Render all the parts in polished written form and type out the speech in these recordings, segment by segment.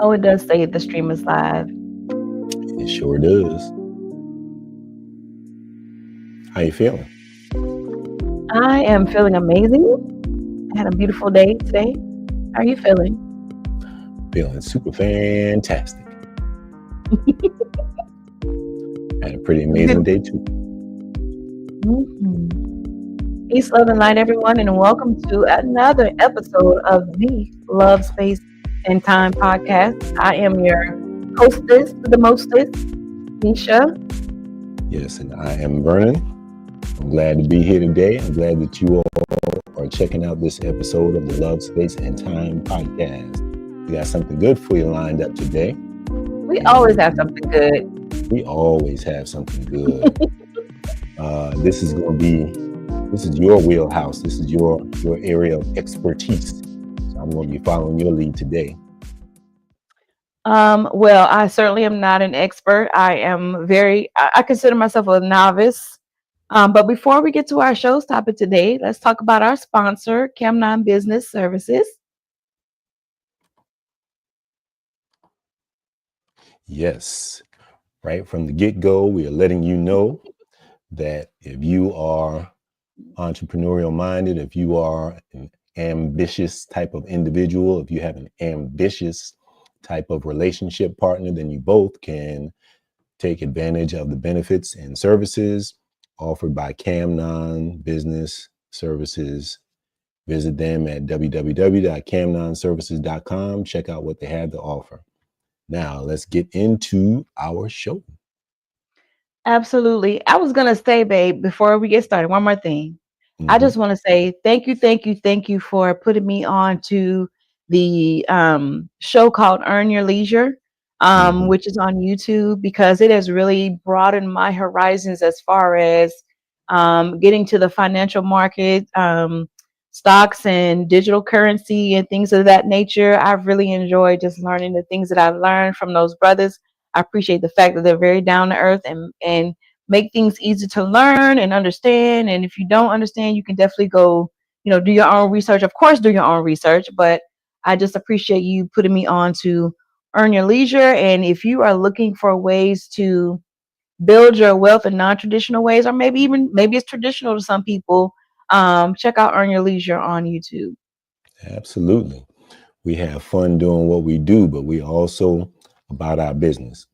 Oh, it does say the stream is live. It sure does. How you feeling? I am feeling amazing. I had a beautiful day today. How are you feeling? Feeling super fantastic. Had a pretty Good. amazing day too. Peace, love, and light, everyone, and welcome to another episode of the Love, Space, and Time podcast. I am your hostess, the mostest, Nisha. Yes, and I am Vernon. I'm glad to be here today. I'm glad that you all are checking out this episode of the Love, Space, and Time podcast. We got something good for you lined up today. We always have something good. We always have something good. This is going to be, this is your wheelhouse. This is your area of expertise. So I'm going to be following your lead today. Well, I certainly am not an expert. I consider myself a novice. But before we get to our show's topic today, let's talk about our sponsor, Camnon Business Services. Yes, right from the get-go, we are letting you know that if you are entrepreneurial minded, if you are an ambitious type of individual, if you have an ambitious type of relationship partner, then you both can take advantage of the benefits and services offered by Camnon Business Services. Visit them at www.camnonservices.com. Check out what they have to offer. Now, let's get into our show. Absolutely. I was going to say, babe, before we get started, one more thing. I Mhm. just want to say thank you for putting me on to the show called Earn Your Leisure, Mhm. which is on YouTube, because it has really broadened my horizons as far as getting to the financial market, stocks and digital currency and things of that nature. I've really enjoyed just learning the things that I've learned from those brothers. I appreciate the fact that they're very down to earth and make things easy to learn and understand. And if you don't understand, you can definitely go, do your own research. Of course, do your own research, but I just appreciate you putting me on to Earn Your Leisure. And if you are looking for ways to build your wealth in non-traditional ways, or maybe it's traditional to some people, check out Earn Your Leisure on YouTube. Absolutely. We have fun doing what we do, but we also about our business.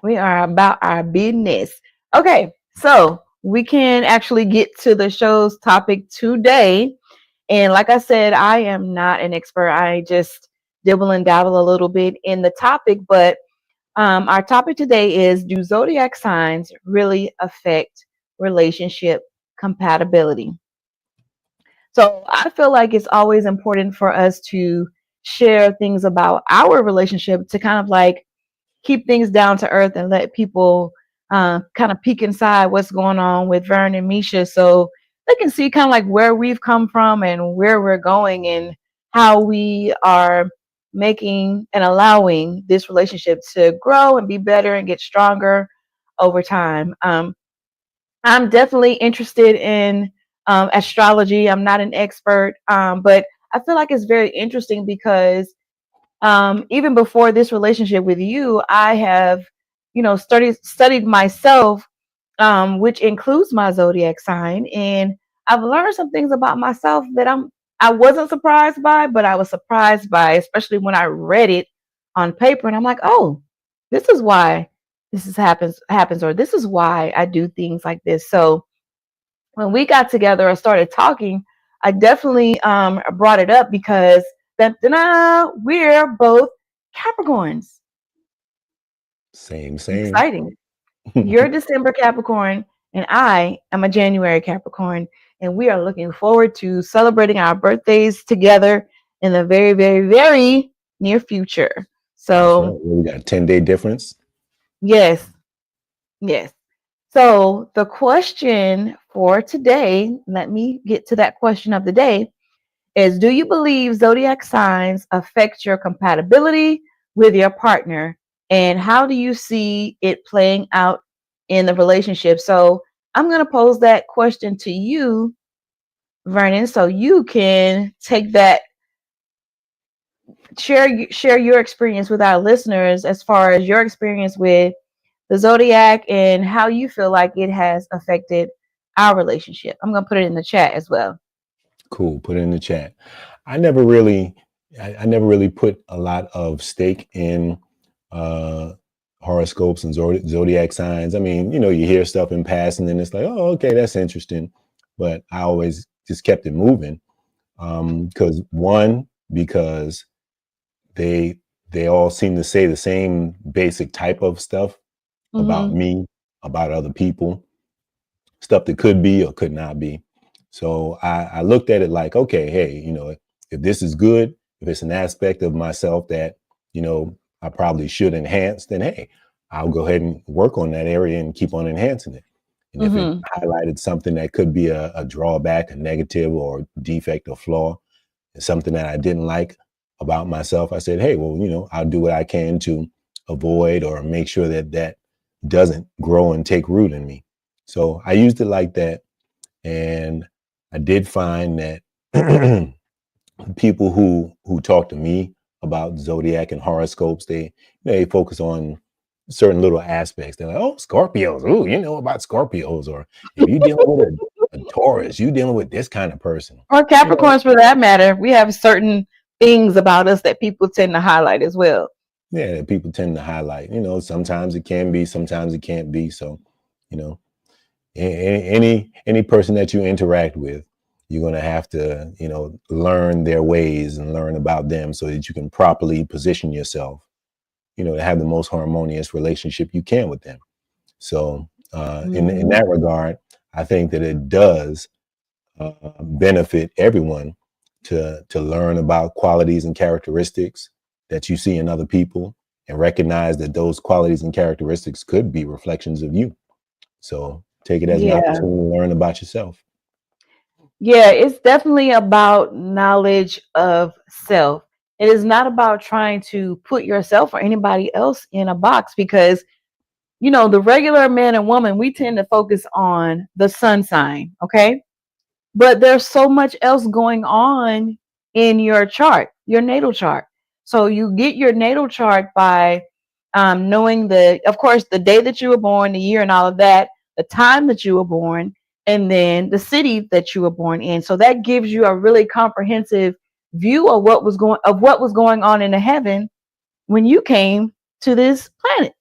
We are about our business. Okay, so we can actually get to the show's topic today. And like I said, I am not an expert. I just dibble and dabble a little bit in the topic. But our topic today is, do zodiac signs really affect relationship compatibility? So I feel like it's always important for us to share things about our relationship to kind of like keep things down to earth and let people kind of peek inside what's going on with Vern and Misha, so they can see kind of like where we've come from and where we're going and how we are making and allowing this relationship to grow and be better and get stronger over time. I'm definitely interested in astrology. I'm not an expert, but I feel like it's very interesting because even before this relationship with you, I have, studied myself, which includes my zodiac sign, and I've learned some things about myself that I wasn't surprised by, but I was surprised by, especially when I read it on paper, and I'm like, oh, this is why this happens, or this is why I do things like this. So when we got together and started talking, I definitely brought it up because we're both Capricorns. Same, same. Exciting. You're a December Capricorn, and I am a January Capricorn. And we are looking forward to celebrating our birthdays together in the very, very, very near future. That's right. So, We got a 10-day difference. yes, yes. So, the question for today, let me get to that question of the day, is, do you believe zodiac signs affect your compatibility with your partner? And how do you see it playing out in the relationship? So I'm going to pose that question to you, Vernon, so you can take that share your experience with our listeners as far as your experience with the zodiac and how you feel like it has affected our relationship. I'm gonna put it in the chat as well. Cool. Put it in the chat. I never really, I never really put a lot of stake in uh, horoscopes and zodiac signs. I mean, you hear stuff in passing, and it's like, oh, okay, that's interesting. But I always just kept it moving because they they all seem to say the same basic type of stuff about Mm-hmm. me, about other people, stuff that could be or could not be. So I looked at it like, okay, hey, if this is good, if it's an aspect of myself that, I probably should enhance, then hey, I'll go ahead and work on that area and keep on enhancing it. And if it Mm-hmm. highlighted something that could be a drawback, a negative or defect or flaw, something that I didn't like about myself, I said, hey, well, I'll do what I can to avoid or make sure that that doesn't grow and take root in me. So I used it like that. And I did find that people who talk to me about zodiac and horoscopes, they focus on certain little aspects. They're like, oh, Scorpios. Oh, you know about Scorpios. Or if you're dealing with a Taurus, you're dealing with this kind of person. Or You know, Capricorns for that matter. We have certain things about us that people tend to highlight as well. yeah, that people tend to highlight. Sometimes it can be, sometimes it can't be. So, you know, any person that you interact with, you're going to have to learn their ways and learn about them so that you can properly position yourself, to have the most harmonious relationship you can with them. So in Mm-hmm. that regard, I think that it does benefit everyone to learn about qualities and characteristics that you see in other people and recognize that those qualities and characteristics could be reflections of you. So take it as an Yeah. opportunity to learn about yourself. Yeah, it's definitely about knowledge of self. It is not about trying to put yourself or anybody else in a box because, the regular man and woman, we tend to focus on the sun sign, okay? But there's so much else going on in your chart, your natal chart. So you get your natal chart by knowing of course, the day that you were born, the year, and all of that, the time that you were born, and then the city that you were born in. So that gives you a really comprehensive view of what was going on in the heaven when you came to this planet.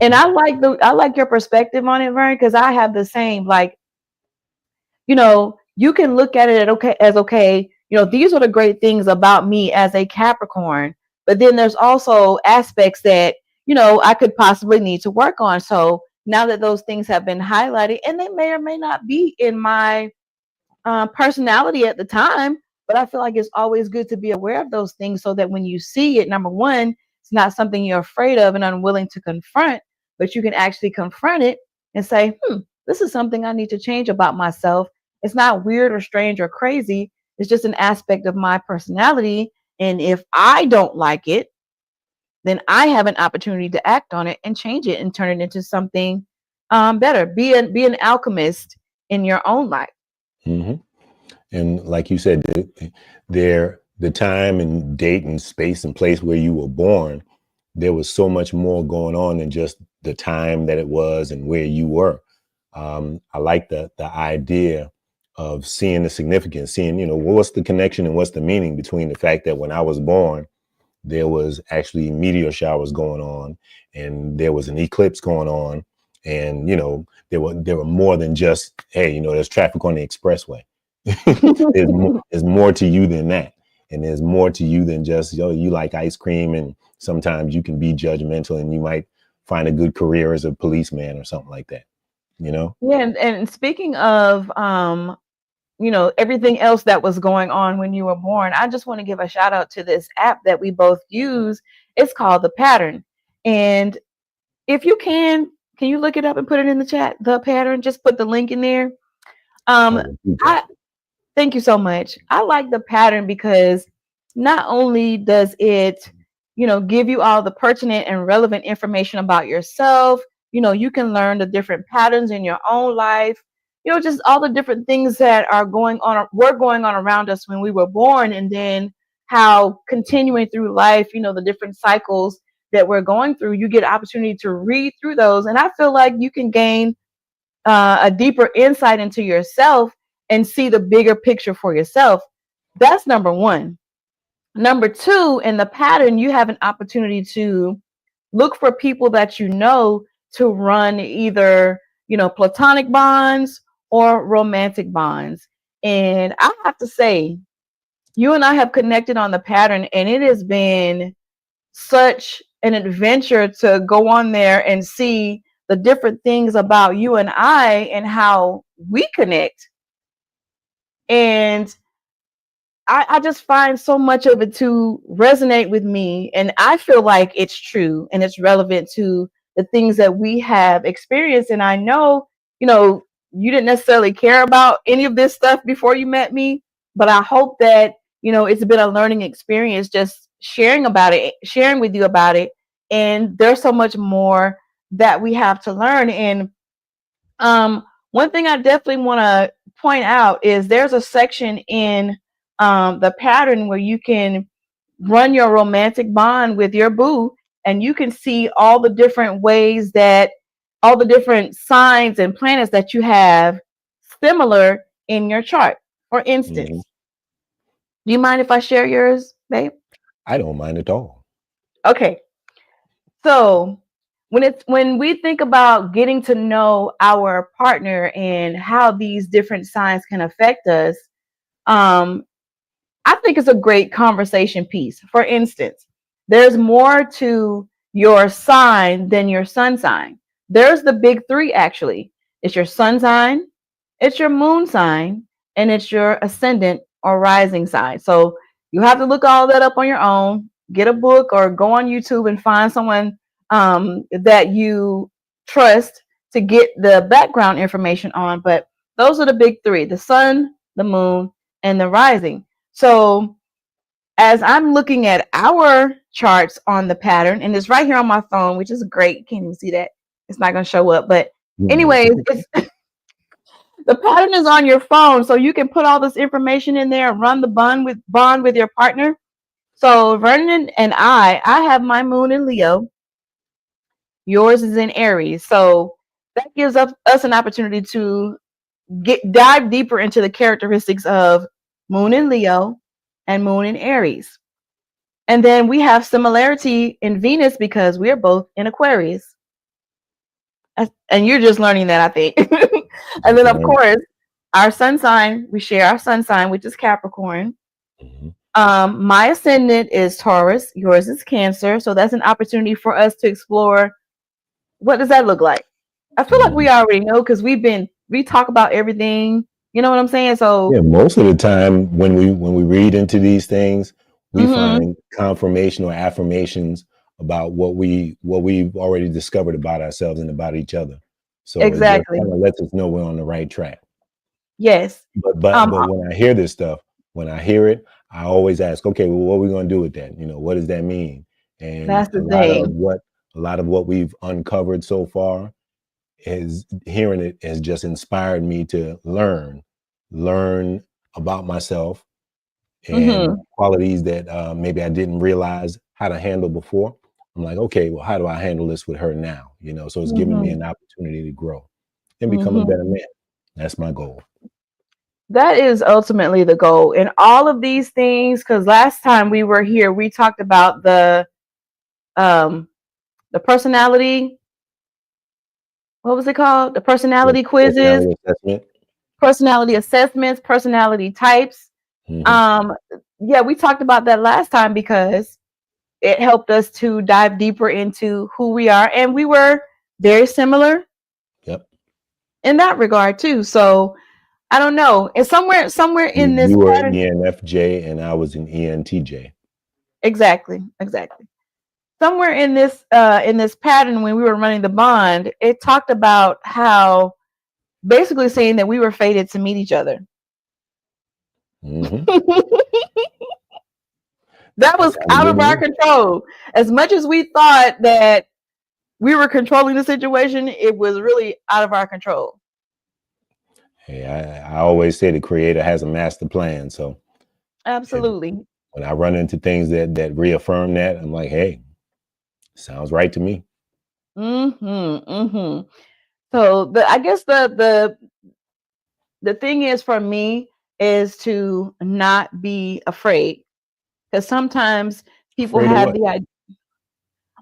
And Hmm. I like your perspective on it, Vern, because I have the same. Like, you can look at it as okay, these are the great things about me as a Capricorn. But then there's also aspects that, I could possibly need to work on. So now that those things have been highlighted, and they may or may not be in my personality at the time, but I feel like it's always good to be aware of those things so that when you see it, number one, it's not something you're afraid of and unwilling to confront, but you can actually confront it and say, this is something I need to change about myself. It's not weird or strange or crazy. It's just an aspect of my personality. And if I don't like it, then I have an opportunity to act on it and change it and turn it into something better. Be an alchemist in your own life. Hmm. And like you said, the time and date and space and place where you were born, there was so much more going on than just the time that it was and where you were. I like the idea of seeing the significance, seeing, what's the connection and what's the meaning between the fact that when I was born, there was actually meteor showers going on and there was an eclipse going on. And, there were more than just, hey, there's traffic on the expressway. There's more to you than that. And there's more to you than just, you like ice cream. And sometimes you can be judgmental and you might find a good career as a policeman or something like that, you know? Yeah, and speaking of everything else that was going on when you were born, I just want to give a shout out to this app that we both use. It's called The Pattern. And if you can you look it up and put it in the chat? The Pattern, just put the link in there. I Um will do that. I Thank you so much. I like The Pattern because not only does it, give you all the pertinent and relevant information about yourself, you can learn the different patterns in your own life, just all the different things that were going on around us when we were born, and then how continuing through life, the different cycles that we're going through, you get opportunity to read through those. And I feel like you can gain a deeper insight into yourself and see the bigger picture for yourself. That's number one. Number two, in the pattern, you have an opportunity to look for people that you know to run either, platonic bonds or romantic bonds. And I have to say, you and I have connected on the pattern, and it has been such an adventure to go on there and see the different things about you and I and how we connect. And I just find so much of it to resonate with me. And I feel like it's true and it's relevant to the things that we have experienced. And I know, you didn't necessarily care about any of this stuff before you met me, but I hope that, it's been a learning experience just sharing about it, sharing with you about it. And there's so much more that we have to learn. And one thing I definitely want to point out is there's a section in the pattern where you can run your romantic bond with your boo, and you can see all the different ways that all the different signs and planets that you have similar in your chart. For Mhm. instance, do you mind if I share yours, babe? I don't mind at all. Okay. So when we think about getting to know our partner and how these different signs can affect us, um, I think it's a great conversation piece. For instance, there's more to your sign than your sun sign. There's the big three actually. It's your sun sign, it's your moon sign, and it's your ascendant or rising sign. So you have to look all that up on your own. Get a book or go on YouTube and find someone that you trust to get the background information on. But those are the big three: the sun, the moon, and the rising. So as I'm looking at our charts on the pattern, and it's right here on my phone, which is great. You can't even see that. It's not going to show up. But Mhm. anyways, the pattern is on your phone, so you can put all this information in there and run the bond with your partner. So Vernon and I have my moon in Leo. Yours is in Aries. So that gives us an opportunity to dive deeper into the characteristics of moon in Leo and moon in Aries. And then we have similarity in Venus because we are both in Aquarius. And you're just learning that, I think. And Just then, of learning. course, our sun sign, we share our sun sign, which is Capricorn. Mhm. My ascendant is Taurus. Yours is Cancer. So that's an opportunity for us to explore what does that look like. I feel like we Mhm. already know because we talk about everything. You know what I'm saying? So, Yeah, most of the time when we read into these things, we mhm, find confirmation or affirmations about what we've already discovered about ourselves and about each other. So it just exactly. kind of lets us know we're on the right track. Yes. But but Um, but when I hear this stuff, when I hear it, I always ask, okay, well, what are we going to do with that? What does that mean? And that's a the lot of thing. what a lot of what we've uncovered so far is hearing it has just inspired me to learn about myself and Hmm. qualities that maybe I didn't realize how to handle before. I'm like, okay, well, how do I handle this with her now? So it's giving me Hmm. an opportunity to grow and become a Hmm. better man. That's my goal. That is ultimately the goal. And all of these things, because last time we were here, we talked about um the personality, what was it called? The Yeah, personality quizzes, personality assessment. personality assessments, personality types. Hmm. Um, yeah, we talked about that last time because it helped us to dive deeper into who we are. And we were very similar Yep. in that regard too. So I don't know. And somewhere You, in this you were an pattern, ENFJ and I was an ENTJ. exactly. Somewhere in this pattern when we were running the bond, it talked about how basically saying that we were fated to meet each other. Hmm. That That's was how the out good of our news. control. As much as we thought that we were controlling the situation, it was really out of our control. Hey, I always say the creator has a master plan. So if Absolutely. when I run into things that reaffirm that, I'm like, hey, sounds right to me. Mm-hmm. Mm-hmm. So I guess the thing is for me is to not be afraid, because sometimes people Afraid of have what? the idea.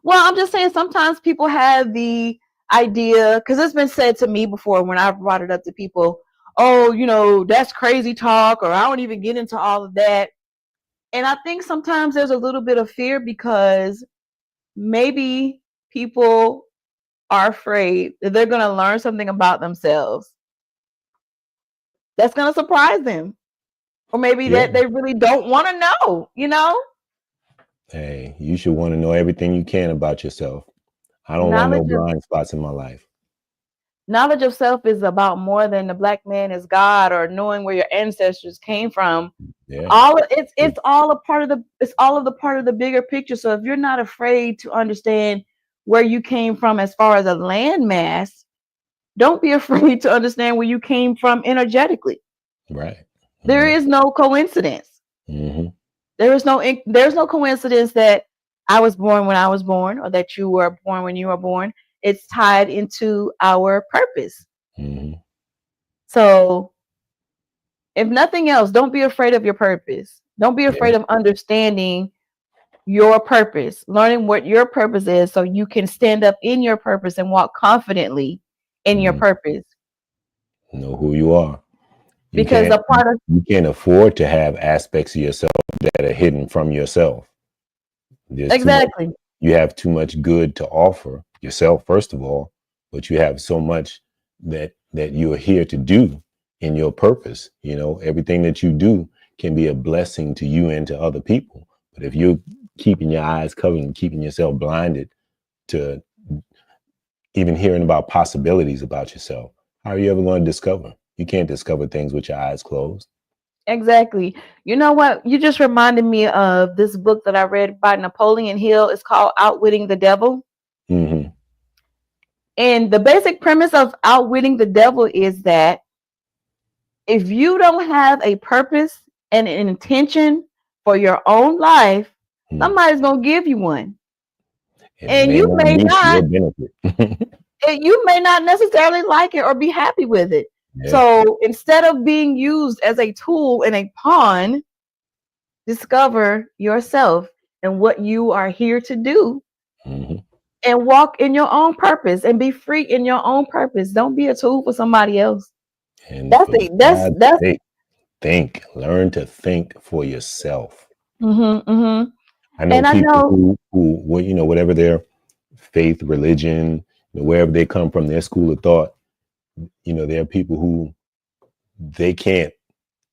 Well, I'm just saying sometimes people have the idea, because it's been said to me before when I've brought it up to people. Oh, that's crazy talk, or I don't even get into all of that. And I think sometimes there's a little bit of fear because maybe people are afraid that they're going to learn something about themselves that's going to surprise them, or maybe Yeah. that they really don't want to know. Hey, you should want to know everything you can about yourself. I don't want no Knowledge of blind spots in my life. knowledge of self is about more than the black man is God or knowing where your ancestors came from. Yeah. All it's all a part of the part of the bigger picture. So if you're not afraid to understand where you came from as far as a landmass, don't be afraid to understand where you came from energetically. Right. There Right. is no coincidence. Mm-hmm. There's no coincidence that I was born when I was born, or that you were born when you were born. It's tied into our purpose. Mm-hmm. So if nothing else, don't be afraid of your purpose. Don't be Yeah. afraid of understanding your purpose, learning what your purpose is so you can stand up in your purpose and walk confidently in your Mm-hmm. purpose. Know who you are. You Because can't a part of you can't afford to have aspects of yourself that are hidden from yourself. There's too much. exactly, You have too much good to offer yourself, first of all, but you have so much that you're here to do in your purpose. Everything that you do can be a blessing to you and to other people. But if you're keeping your eyes covered and keeping yourself blinded to even hearing about possibilities about yourself, how are you ever going to discover? You can't discover things with your eyes closed. exactly. You know what? You just reminded me of this book that I read by Napoleon Hill. It's called Outwitting the Devil. Hmm. And the basic premise of Outwitting the Devil is that if you don't have a purpose and an intention for your own life, somebody's going to give you one. And it And may you not may be to your not benefit. you may not necessarily like it or be happy with it. Yeah. So instead of being used as a tool and a pawn, discover yourself and what you are here to do, Hmm. and walk in your own purpose and be free in your own purpose. Don't be a tool for somebody else. And That's for the God's that's sake, learn to think for yourself. mhm. I know And I people know, whatever their faith, religion, wherever they come from, their school of thought, there are people who they can't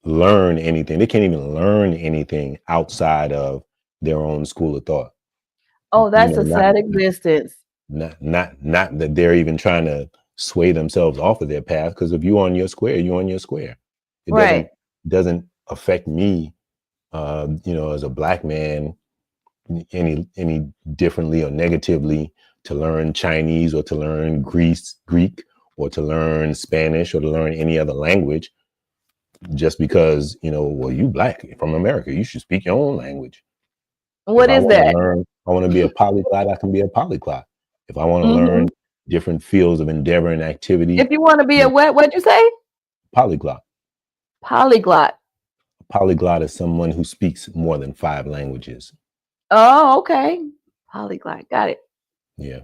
learn anything. They can't even learn anything outside of their own school of thought. oh, that's a Not sad existence. not that they're even trying to sway themselves off of their path. Because if you're on your square, you're on your square. It Right. doesn't affect me, as a black man, any differently or negatively to learn Chinese or to learn Greek or to learn Spanish or to learn any other language just because, well, you black from America, you should speak your own language. If What I is want to that? learn, I want to be a polyglot, I can be a polyglot. If I want to learn Hmm. different fields of endeavor and activity, If you want to be I'm a a what'd you say? polyglot. Polyglot. A polyglot is someone who speaks more than 5 languages. Oh, okay. Polyglot. Got it. Yeah.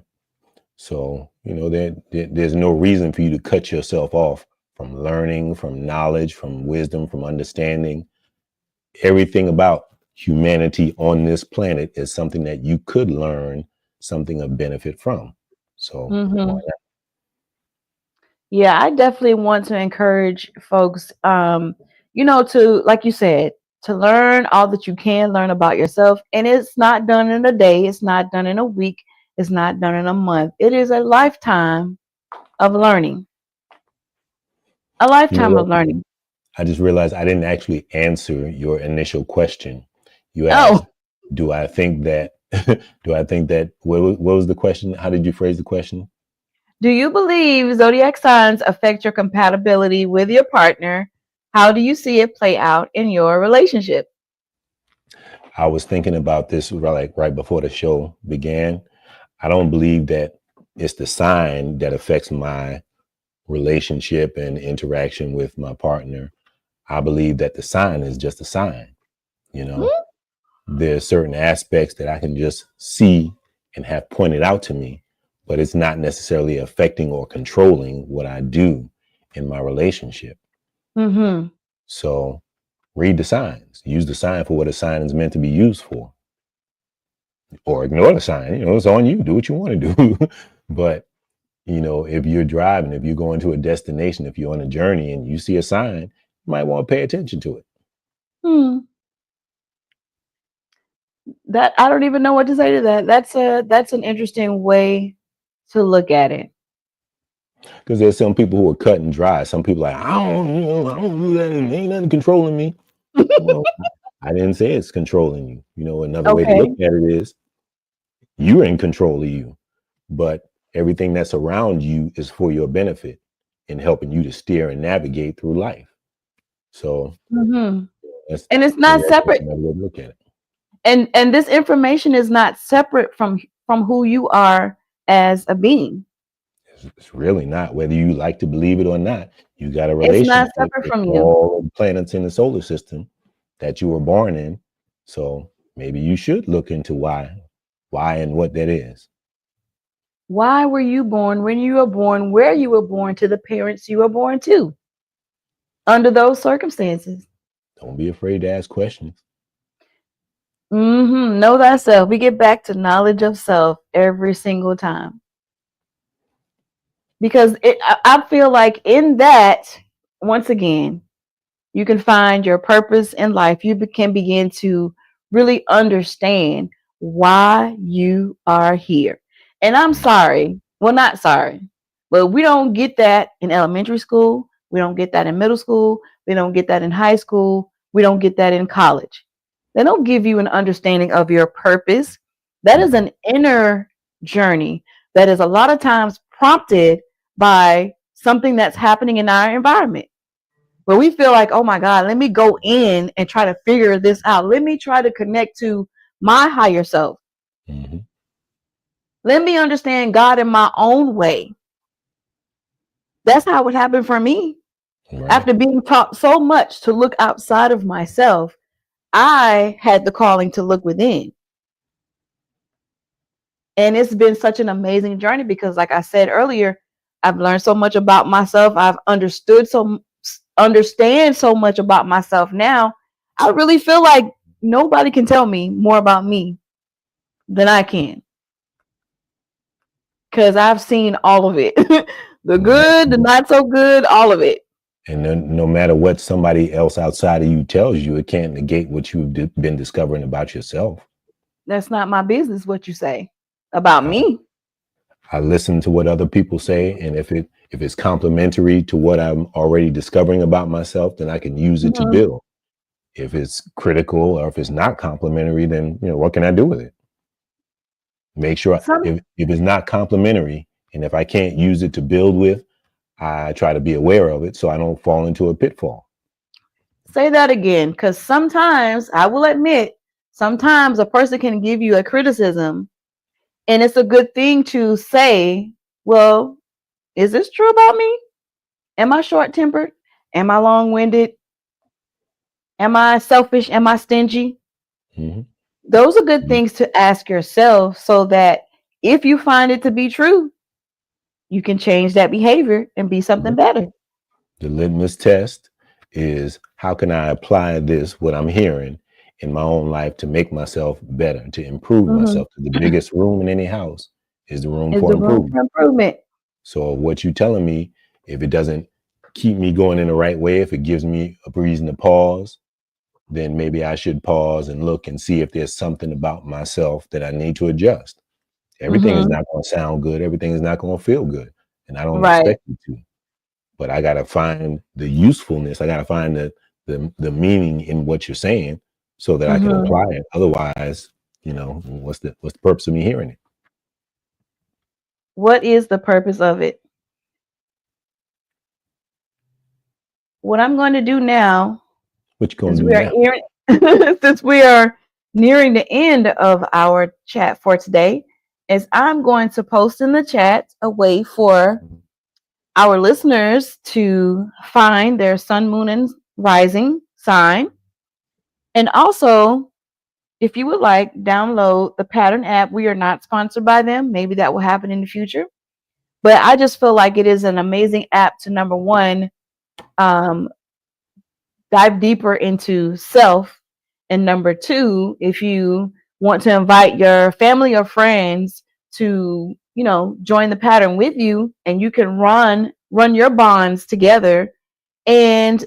So, there's no reason for you to cut yourself off from learning, from knowledge, from wisdom, from understanding. Everything about humanity on this planet is something that you could learn something of benefit from. So, why Hmm. not? Yeah, I definitely want to encourage folks, to, like you said, to learn all that you can learn about yourself. And it's not done in a day, it's not done in a week, it's not done in a month. It is a lifetime of learning. A You know lifetime of what? learning. I just realized I didn't actually answer your initial question. You asked, Oh, do I think that, what was the question? How did you phrase the question? do you believe zodiac signs affect your compatibility with your partner? How do you see it play out in your relationship? I was thinking about this like right before the show began. I don't believe that it's the sign that affects my relationship and interaction with my partner. I believe that the sign is just a sign. You know, Hmm? there's certain aspects that I can just see and have pointed out to me, but it's not necessarily affecting or controlling what I do in my relationship. Mm-hmm. So read the signs, use the sign for what a sign is meant to be used for, or ignore the sign. You know, it's on you. Do what you want to do. But, you know, if you're driving, if you're going to a destination, if you're on a journey and you see a sign, you might want to pay attention to it. Hmm. That I don't even know what to say to that. That's an interesting way to look at it. Because there's some people who are cut and dry. Some people are like, I don't do that. Ain't nothing controlling me. Well, I didn't say it's controlling you. You know, another way to look Okay. at it is you're in control of you, but everything that's around you is for your benefit and helping you to steer and navigate through life. So Mm-hmm. that's And it's maybe not that's just separate. another way to look at it. And this information is not separate from who you are as a being. It's really not, whether you like to believe it or not. You got a It's not relationship separate with from you. all the planets in the solar system that you were born in. So maybe you should look into why and what that is. Why were you born when you were born, where you were born, to the parents you were born to, under those circumstances? Don't be afraid to ask questions. Mm-hmm. Know thyself. We get back to knowledge of self every single time. Because I feel like in that, once again, you can find your purpose in life. You can begin to really understand why you are here. And I'm sorry. Well, not sorry, but we don't get that in elementary school. We don't get that in middle school. We don't get that in high school. We don't get that in college. They don't give you an understanding of your purpose. That is Mhm. an inner journey that is a lot of times prompted by something that's happening in our environment where we feel like, oh my God, let me go in and try to figure this out. Let me try to connect to my higher self. Mhm. Let me understand God in my own way. That's how it happened for me. Right. After being taught so much to look outside of myself, I had the calling to look within. And it's been such an amazing journey because, like I said earlier, I've learned so much about myself. I've understand so much about myself now. I really feel like nobody can tell me more about me than I can because I've seen all of it. The Right. good, the not so good, all of it. And then no matter what somebody else outside of you tells you, it can't negate what you've been discovering about yourself. That's not my business what you say about I, me. I listen to what other people say, and if it's complementary to what I'm already discovering about myself, then I can use it to Mhm. build. If it's critical or if it's not complementary, then what can I do with it? Make sure Some if it's not complementary and if I can't use it to build with, I try to be aware of it so I don't fall into a pitfall. say that again because sometimes I will admit, sometimes a person can give you a criticism, and it's a good thing to say, well, is this true about me? Am I short tempered? Am I long winded? Am I selfish? Am I stingy? Hmm. Those are good things to ask yourself so that if you find it to be true, you can change that behavior and be something better. The litmus test is how can I apply this, what I'm hearing in my own life to make myself better, to improve Mm-hmm. myself. The biggest room in any house is the room Is for the room improvement. for improvement? So what you telling me, if it doesn't keep me going in the right way, if it gives me a reason to pause, then maybe I should pause and look and see if there's something about myself that I need to adjust. Everything is Mm-hmm. not going to sound good. Everything is not going to feel good. And I don't Right. expect it to. But I got to find the usefulness. I got to find the meaning in what you're saying so that I can Mm-hmm. apply it. Otherwise, what's the purpose of me hearing it? What is the purpose of it? What I'm going to do now, What you going since to do we are now? hearing, since we are nearing the end of our chat for today, is I'm going to post in the chat a way for our listeners to find their sun, moon, and rising sign. And also, if you would like, download the Pattern app. We are not sponsored by them. Maybe that will happen in the future. But I just feel like it is an amazing app to, number one, um, dive deeper into self. And number two, if you want to invite your family or friends to, join the pattern with you, and you can run your bonds together. And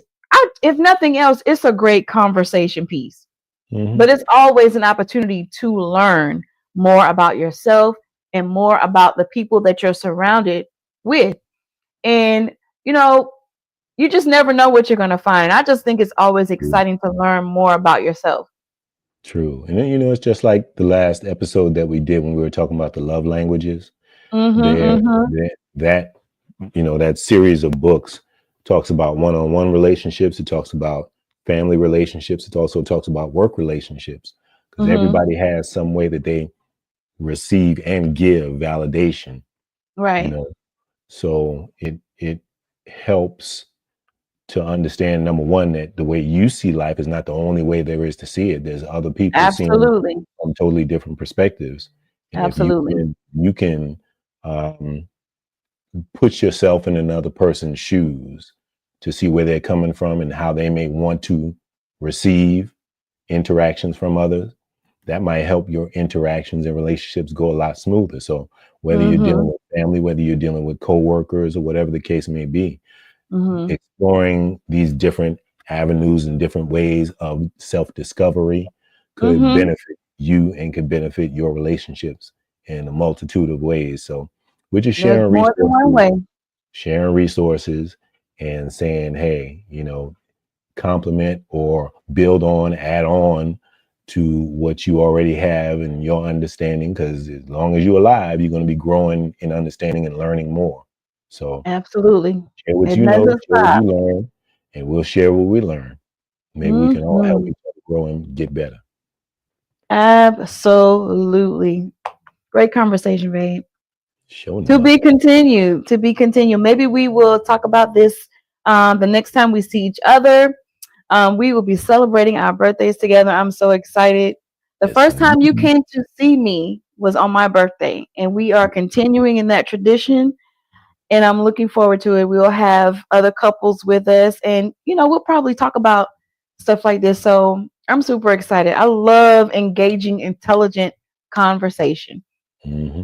if nothing else, it's a great conversation piece. Mm-hmm. But it's always an opportunity to learn more about yourself and more about the people that you're surrounded with. And, you know, you just never know what you're going to find. I just think it's always exciting to learn more about yourself. True. And then, it's just like the last episode that we did when we were talking about the love languages. Mm-hmm, There, mm-hmm. that that series of books talks about one-on-one relationships. It talks about family relationships. It also talks about work relationships, because Mm-hmm. everybody has some way that they receive and give validation. You Right. know, so it helps to understand, number one, that the way you see life is not the only way there is to see it. There's other people seeing Absolutely. from totally different perspectives, and if Absolutely. you can um, put yourself in another person's shoes to see where they're coming from and how they may want to receive interactions from others, that might help your interactions and relationships go a lot smoother. So whether you're Mm-hmm. dealing with family, whether you're dealing with coworkers, or whatever the case may be, Mm-hmm. exploring these different avenues and different ways of self-discovery could Mm-hmm. benefit you and could benefit your relationships in a multitude of ways. So we're just There's more than one way. sharing resources and saying, hey, compliment or build on, add on to what you already have and your understanding, because as long as you're alive, you're going to be growing in understanding and learning more. So Absolutely. share what It you know, doesn't share what stop. you learn, and we'll share what we learn. Maybe we can all help Mm-hmm. each other grow and get better. Absolutely. Great conversation, babe. Sure To enough. be continued. To be continued. Maybe we will talk about this the next time we see each other. We will be celebrating our birthdays together. I'm so excited. The Yes, first time you indeed. came to see me was on my birthday, and we are continuing in that tradition. And I'm looking forward to it. We'll have other couples with us, and we'll probably talk about stuff like this. So I'm super excited. I love engaging, intelligent conversation. Hmm.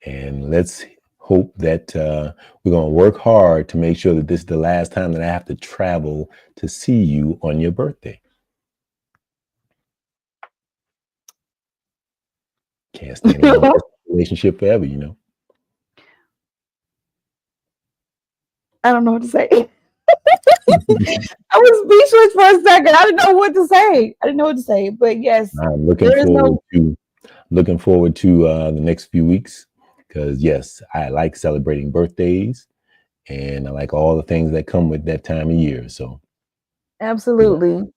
And let's hope that we're going to work hard to make sure that this is the last time that I have to travel to see you on your birthday. Can't stay in a long distance relationship forever. I don't know what to say. I was speechless for a second. I didn't know what to say. I didn't know what to say. But yes, I'm there is no. looking forward to the next few weeks, because yes, I like celebrating birthdays and I like all the things that come with that time of year. So we're gonna, Absolutely.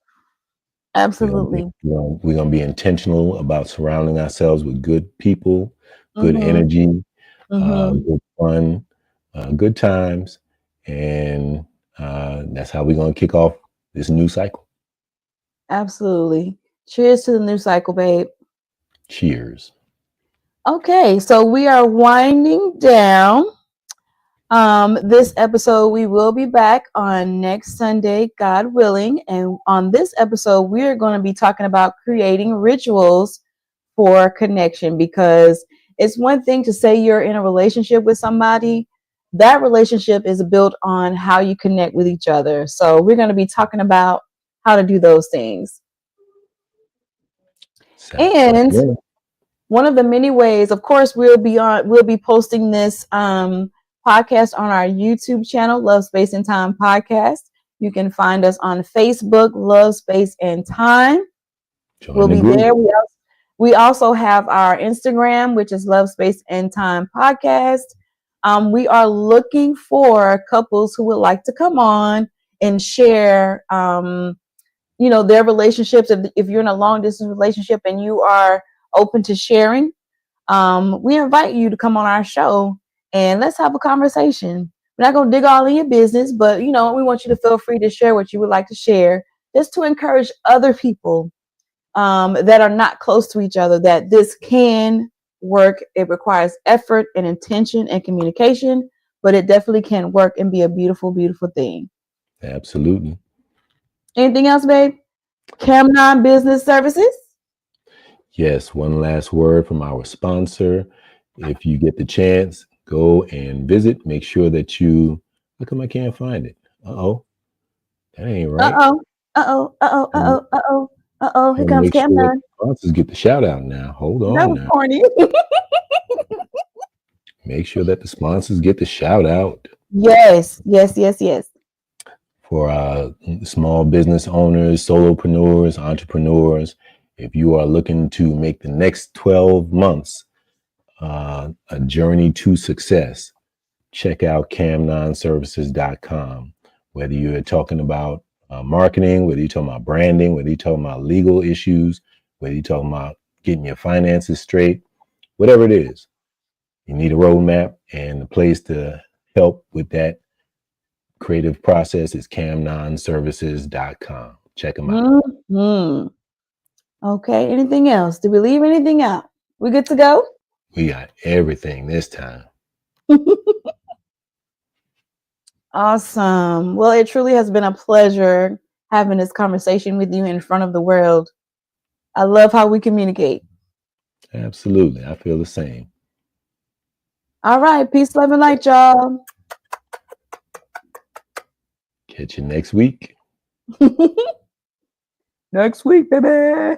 Absolutely. we're gonna be intentional about surrounding ourselves with good people, good Mm-hmm. energy, Mm-hmm. good fun, good times, and that's how we're gonna kick off this new cycle. Absolutely. Cheers to the new cycle, babe. Cheers. Okay, so we are winding down. This episode, we will be back on next Sunday, God willing. And on this episode, we are going to be talking about creating rituals for connection, because it's one thing to say you're in a relationship with somebody. That relationship is built on how you connect with each other. So we're going to be talking about how to do those things. Sounds like a And winner. one of the many ways, of course, we'll be posting this podcast on our YouTube channel, Love Space and Time Podcast. You can find us on Facebook, Love Space and Time. Join We'll the be group. there. We also have our Instagram, which is Love Space and Time Podcast. We are looking for couples who would like to come on and share their relationships. If you're in a long distance relationship and you are open to sharing, we invite you to come on our show and let's have a conversation. We're not going to dig all in your business, but we want you to feel free to share what you would like to share, just to encourage other people that are not close to each other, that this can work. It requires effort and intention and communication, but it definitely can work and be a beautiful, beautiful thing. Absolutely. Anything else, babe? Camnon Business Services. Yes, one last word from our sponsor. If you get the chance, go and visit. Make sure that how come I can't find it? Uh-oh, that ain't right. Uh-oh. Uh-oh. Uh-oh. And Uh-oh. Uh-oh. Uh-oh. Here want to comes make sure that Camnon. the sponsors get the shout out now. Hold That on was now. corny. Make sure that the sponsors get the shout out. Yes. Yes. Yes. Yes. For small business owners, solopreneurs, entrepreneurs, if you are looking to make the next 12 months a journey to success, check out camnonservices.com. Whether you're talking about marketing, whether you're talking about branding, whether you're talking about legal issues, whether you're talking about getting your finances straight, whatever it is, you need a roadmap, and the place to help with that creative process is camnonservices.com. Check them out. Mm-hmm. Okay. Anything else? Did we leave anything out? We good to go? We got everything this time. Awesome. Well, it truly has been a pleasure having this conversation with you in front of the world. I love how we communicate. Absolutely. I feel the same. All right. Peace, love, and light, y'all. Catch you next week. Next week, baby.